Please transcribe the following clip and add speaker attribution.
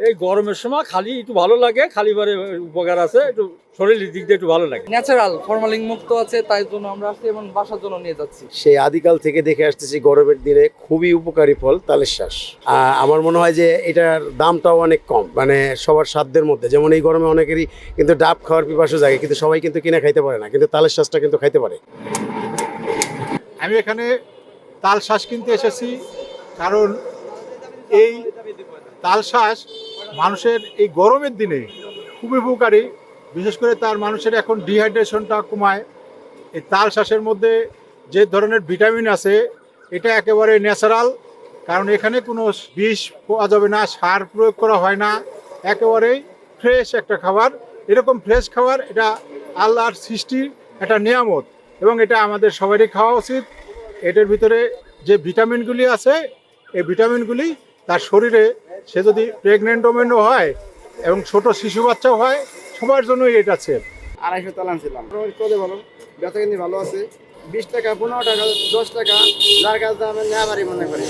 Speaker 1: এই গরমের সময় খালি একটু ভালো লাগে, খালি বারে উপকার আছে, একটু শরীরের দিক দিয়ে একটু ভালো লাগে।
Speaker 2: ন্যাচারাল ফরমালিন মুক্ত আছে, তাই জন্য আমরা আসছি এবং বাসার জন্য নিয়ে যাচ্ছি।
Speaker 3: সেই আদিকাল থেকে দেখে আসতেছি গরমের দিনে খুবই উপকারী ফল তালের শাঁস। আমার মনে হয় যে এটার দামটাও অনেক কম, মানে সবার সাধ্যের মধ্যে। যেমন এই গরমে অনেকেরই কিন্তু ডাব খাওয়ার পিপাসু জাগে, কিন্তু সবাই কিন্তু কিনে খাইতে পারে না, কিন্তু তালের শাঁসটা কিন্তু খাইতে পারে।
Speaker 4: আমি এখানে তাল শাঁস কিনতে এসেছি, কারণ এই তাল শাঁস মানুষের এই গরমের দিনে খুবই উপকারী। বিশেষ করে তার মানুষের এখন ডিহাইড্রেশনটা কমায়। এই তাল শাঁসের মধ্যে যে ধরনের ভিটামিন আছে এটা একেবারে ন্যাচারাল, কারণ এখানে কোনো বিষ পাওয়া যাবে না, সার প্রয়োগ করা হয় না, একেবারেই ফ্রেশ একটা খাবার। এরকম ফ্রেশ খাবার এটা আল্লাহর সৃষ্টির একটা নিয়ামত, এবং এটা আমাদের সবারই খাওয়া উচিত। এটার ভিতরে যে ভিটামিনগুলি আছে, এই ভিটামিনগুলি তার শরীরে, সে যদি প্রেগনেন্ট ওমেনও হয় এবং ছোট শিশু বাচ্চাও হয়, সবার জন্যই এটা সেফ।
Speaker 5: 250 তাল আনছিলাম, ভালো বেচা কিনি ভালো আছে। 20 টাকা, 15 টাকা, 10 টাকা, যার কাছে আমি নেওয়ারই মনে করি।